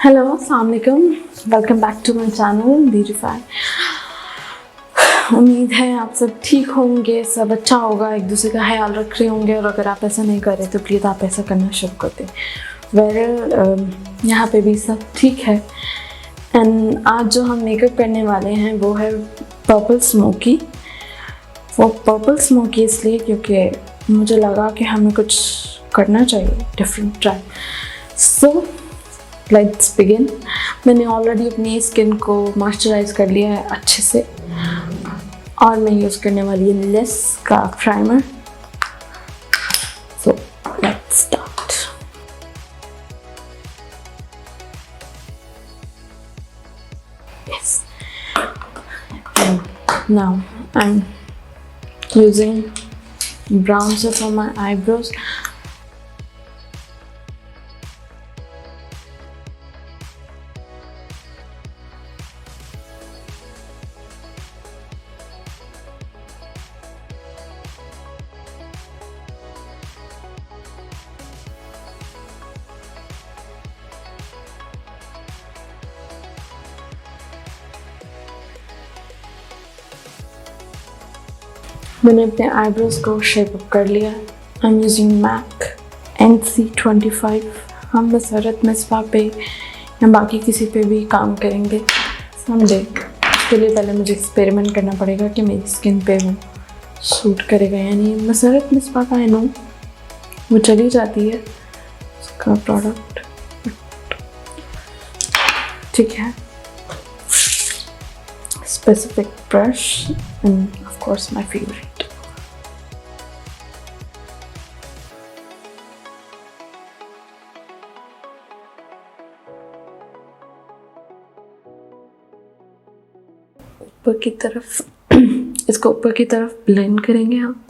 Hello अस्सलाम वालेकुम, welcome back to my channel Beautify. उम्मीद है आप सब ठीक होंगे, सब अच्छा होगा, एक दूसरे का ख्याल रख रहे होंगे। और अगर आप ऐसा नहीं कर रहे तो प्लीज़ आप ऐसा करना शुरू कर दें। यहाँ पे भी सब ठीक है। एंड आज जो हम मेकअप करने वाले हैं वो है पर्पल स्मोकी। वो पर्पल स्मोकी इसलिए क्योंकि मुझे लगा कि हमें कुछ करना चाहिए different try. So let's begin. मैंने ऑलरेडी अपनी स्किन को मॉइस्चराइज कर लिया है अच्छे से और मैं यूज़ करने वाली हूँ लेस का primer. So let's start. Yes, now I am using bronzer for my eyebrows. मैंने अपने आईब्रोज को शेप अप कर लिया। I am using Mac NC25। हम मसरत मिसवा पे या बाकी किसी पे भी काम करेंगे समझे। इसके लिए पहले मुझे एक्सपेरिमेंट करना पड़ेगा कि मेरी स्किन पे वो सूट करेगा या नहीं। मसरत मिसवा का आई नो वो चली जाती है उसका प्रोडक्ट, ठीक है। Specific brush and of course my favorite. ऊपर की तरफ इसको ऊपर की तरफ ब्लेंड करेंगे हम।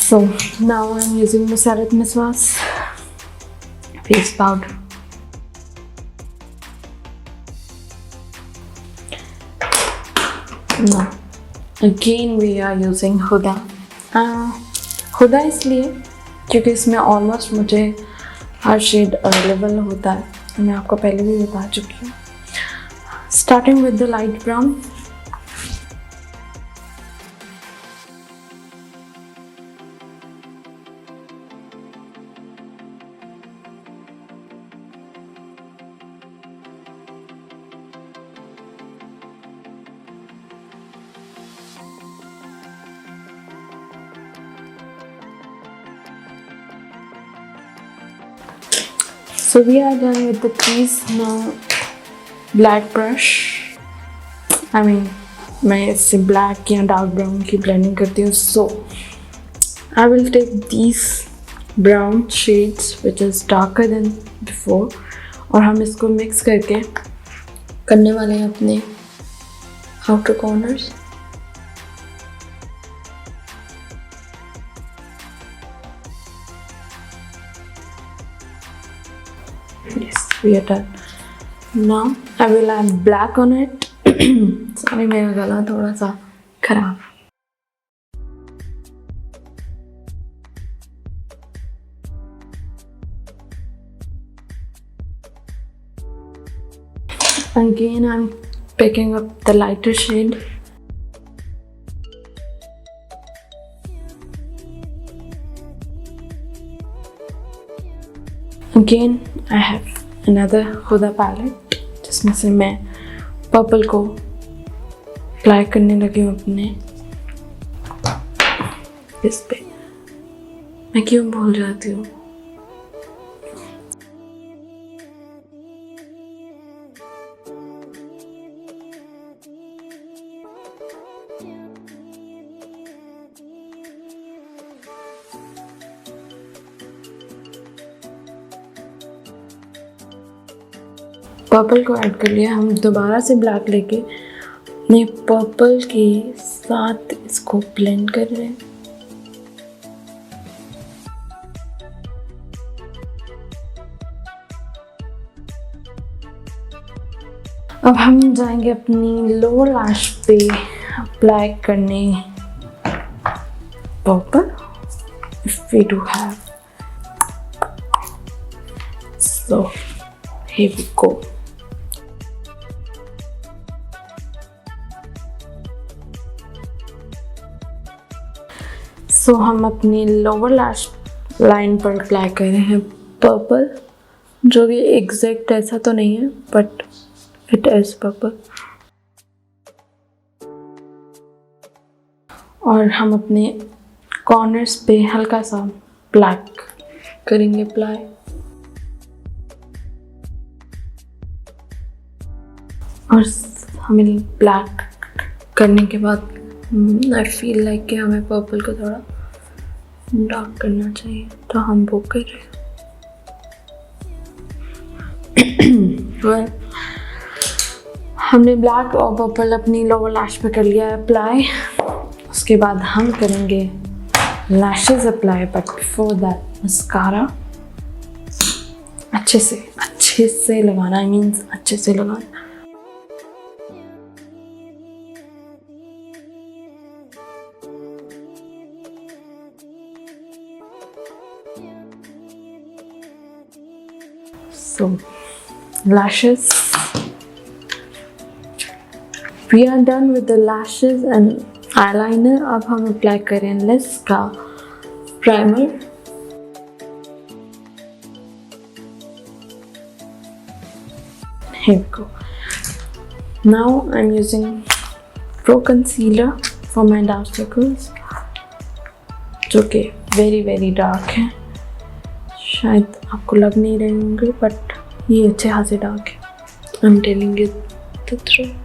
So now I'm using Musarat Miswas face powder. Now again we are using Huda. Huda इसलिए क्योंकि इसमें ऑलमोस्ट मुझे हर शेड अवेलेबल होता है, मैं आपको पहले भी बता चुकी हूँ। Starting with the light brown. So we are done with the crease. Now black brush, I mean मैं इससे black या dark brown की blending करती हूँ। So I will take these brown shades which is darker than before और हम इसको mix करके करने वाले हैं अपने outer corners। Yes, we are done. Now I will add black on it. Sorry, मेरा गला थोड़ा सा खराब। Again, I'm picking up the lighter shade. Again, I have another Huda palette जिसमें से मैं पर्पल को अप्लाई करने लगी हूँ अपने इस पे। मैं क्यों भूल जाती हूँ। पर्पल को ऐड कर लिया। हम दोबारा से ब्लैक लेके अपने पर्पल के साथ इसको ब्लेंड कर रहे हैं। अब हम जाएंगे अपनी लोअर लैश पे अप्लाई करने purple, if we do have. So here we go. So हम अपनी लोअर लैश लाइन पर अप्लाई कर रहे हैं पर्पल, जो कि एग्जैक्ट ऐसा तो नहीं है बट इट इज पर्पल। और हम अपने कॉर्नर्स पे हल्का सा ब्लैक करेंगे अप्लाई। और हमें ब्लैक करने के बाद आई फील लाइक कि हमें पर्पल को थोड़ा डार्क करना चाहिए, तो हम वो कर रहे हैं। well, हमने ब्लैक और पर्पल अपनी लोअर लैश पे कर लिया है अप्लाई। उसके बाद हम करेंगे lashes apply, but before that mascara अच्छे से लगाना, आई मीन्स अच्छे से लगाना। So lashes, we are done with the lashes and eyeliner। अब हम अप्लाई करें लिप्स का primer. Here we go. Now I'm using Pro Concealer for my dark circles, जो कि very dark है। शायद आपको लग नहीं रहे होंगे बट ये अच्छे खासे डार्क है। I am telling you the truth.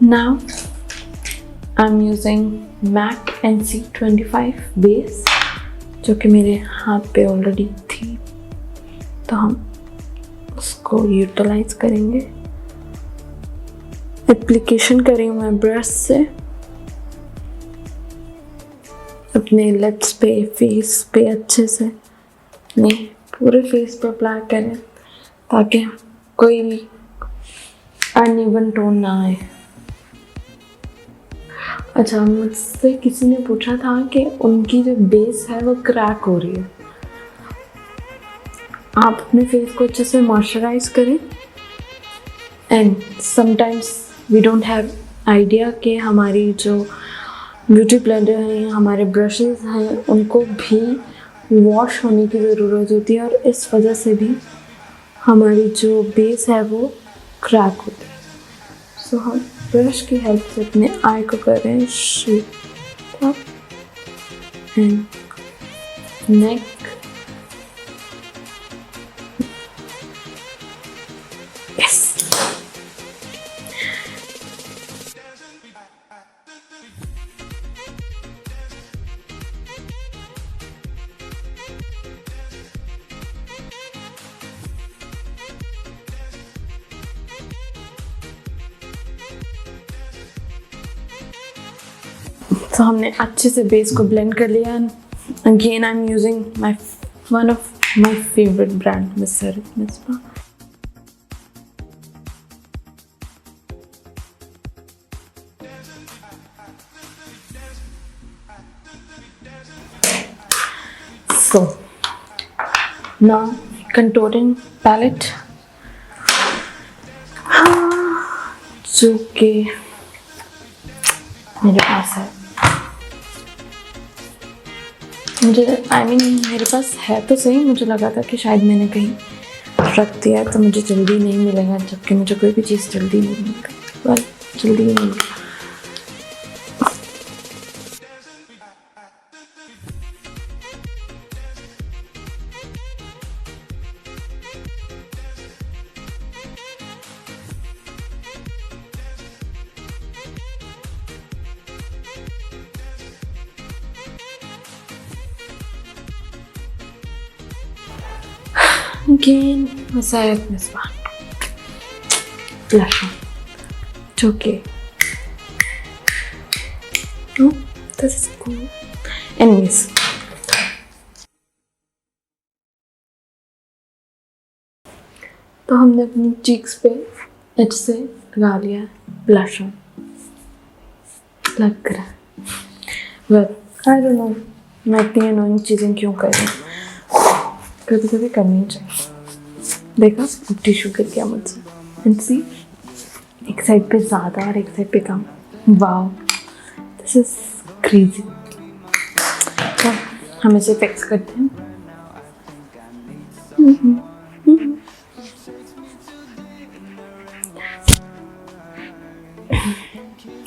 Now I'm using MAC NC25 base, जो कि मेरे हाथ पे ऑलरेडी थी, तो हम उसको यूटिलाइज करेंगे। एप्लीकेशन करेंगे मैं ब्रश से अपने लिप्स पे, फेस पे अच्छे से, नहीं पूरे फेस पे अप्लाई करें ताकि कोई भी अनइवन टोन ना आए। अच्छा, मुझसे किसी ने पूछा था कि उनकी जो बेस है वो क्रैक हो रही है। आप अपने फेस को अच्छे से मॉइस्चराइज करें and sometimes we don't have idea कि हमारी जो ब्यूटी ब्लेंडर हैं, हमारे ब्रशेस हैं, उनको भी वॉश होने की ज़रूरत होती है और इस वजह से भी हमारी जो बेस है वो क्रैक होती है। सो हम ब्रश की हेल्प से अपने आई को कर रहे हैं shape up and neck. Yes, तो हमने अच्छे से बेस को ब्लेंड कर लिया। Again I am using one of my favourite brand Mizpah. So now contouring palette, जो कि मेरे पास है, मेरे पास है तो सही, मुझे लगा था कि शायद मैंने कहीं रख दिया है तो मुझे जल्दी नहीं मिलेगा, जबकि मुझे कोई भी चीज़ जल्दी नहीं मिलती, जल्दी नहीं मिलती। Again, Messiah this one. Blush on. It's okay. Oh, this is cool. Anyways. तो हमने अपनी चीक्स पे अच्छे से लगा लिया है ब्लश ऑन। लग रहा है बट आई डोंट नो मैं इतनी अनोइंग चीज़ें क्यों कर रही हूँ, कभी कभी करनी चाहिए। देखा टिश्यू गिर गया मुझसे एंड सी एक साइड पे ज़्यादा और एक साइड पे कम। Wow this is crazy. तो हम इसे फिक्स करते हैं।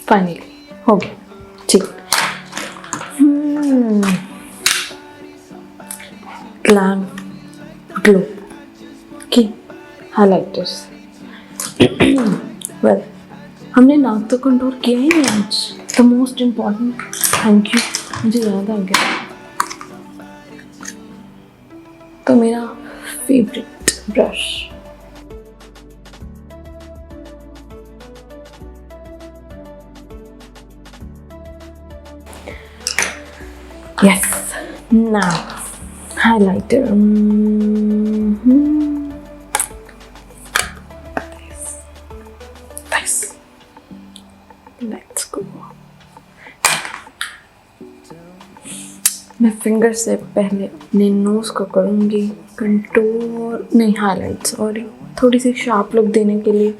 फाइनली हो गया ठीक। ग्लैम ग्लो की हाइलाइटर्स। वेल हमने नाक तो कंटूर किया ही नहीं आज। The most important thank you मुझे याद आ गया। तो मेरा favourite brush yes now highlighter this let's go। मैं फिंगर से पहले अपने नोज को करूँगी कंटूर नहीं हाईलाइट सॉरी थोड़ी सी शार्प लुक देने के लिए।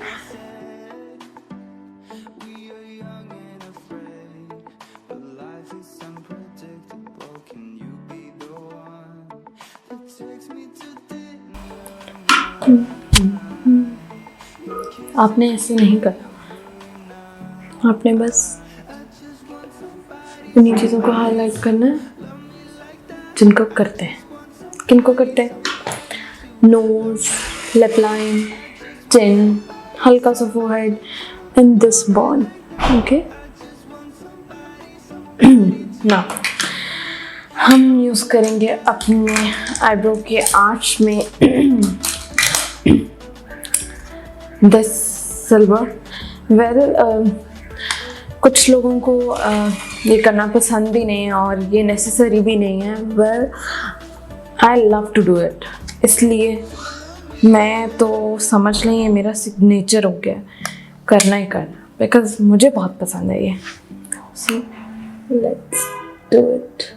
आपने ऐसे नहीं करना, आपने बस उन्हीं चीज़ों को हाईलाइट करना है जिनको करते हैं। किनको करते हैं? नोज, लिप लाइन, चिन, हल्का सा forehead and this Bon. Okay ना हम यूज़ करेंगे अपने आईब्रो के आर्च में दिस सिल्वर। वेल कुछ लोगों को ये करना पसंद भी नहीं है और ये नेसेसरी भी नहीं है। Well I love to do it, इसलिए मैं तो समझ लें ये मेरा सिग्नेचर हो गया, करना ही करना, बिकॉज मुझे बहुत पसंद है ये। So let's do it.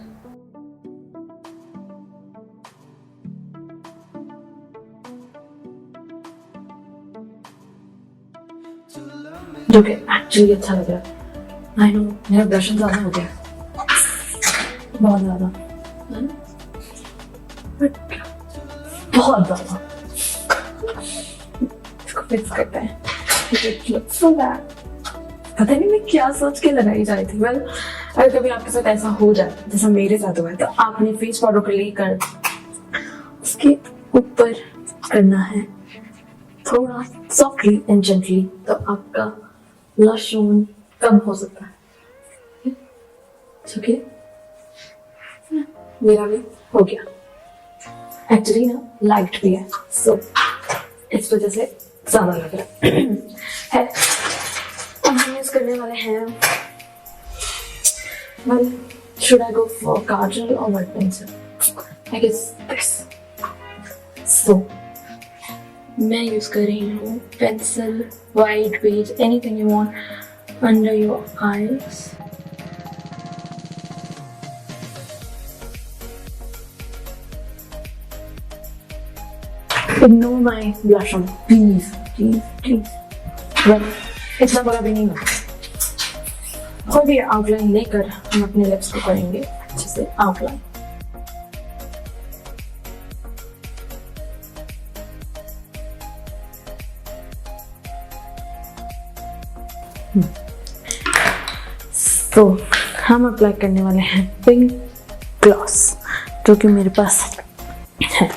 जो कि एक्चुअली अच्छा लग रहा है। आई नो मेरा ब्रश ज़्यादा हो गया, बहुत ज़्यादा, बट बहुत ज़्यादा। इसको फिक्स करते हैं। पता नहीं मैं क्या सोच के लगाई जा रही थी। वेल अगर कभी आपके साथ ऐसा हो जाए जैसा मेरे साथ हुआ है तो आपने फेस पाउडर को लेकर उसके ऊपर करना है थोड़ा सॉफ्टली एंड जेंटली, तो आपका ब्लश ऑन कम हो सकता है। ठीक है मेरा भी हो गया। एक्चुअली ना लाइट भी है सो इस वजह से ज्यादा लग रहा है। अब हम यूज करने वाले हैं well should I go for kajal और white pencil? I guess this. So मैं यूज कर रही हूँ pencil, white beige, anything you want under your eyes. Ignore my blush on, please, please, please. Well, इतना बड़ा भी नहीं होगा। और ये आउटलाइन लेकर हम अपने लिप्स को करेंगे अच्छे से आउटलाइन। तो हम अप्लाई करने वाले हैं पिंक ग्लॉस जो कि मेरे पास है।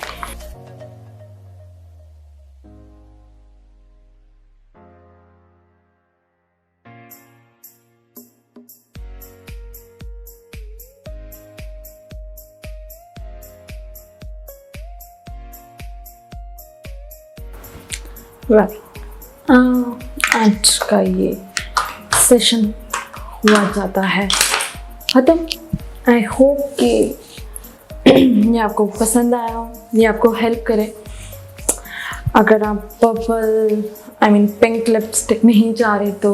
आज का ये सेशन हुआ जाता है ख़त्म। आई होप कि ये आपको पसंद आया हो, ये आपको हेल्प करे। अगर आप पर्पल पिंक लिपस्टिक नहीं चाह रहे तो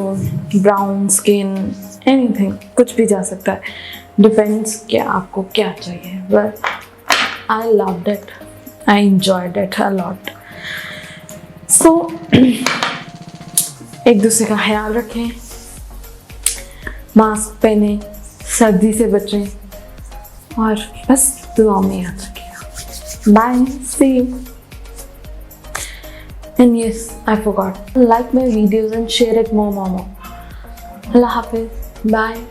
ब्राउन स्किन, एनीथिंग, कुछ भी जा सकता है, डिपेंड्स कि आपको क्या चाहिए। But I loved it, I enjoyed it a lot. So एक दूसरे का ख्याल रखें, मास्क पहने, सर्दी से बचें और बस दुआओं में याद रखिएगा। Bye, see you. And yes, I forgot. Like my videos and share it more. Allah Hafiz. Bye.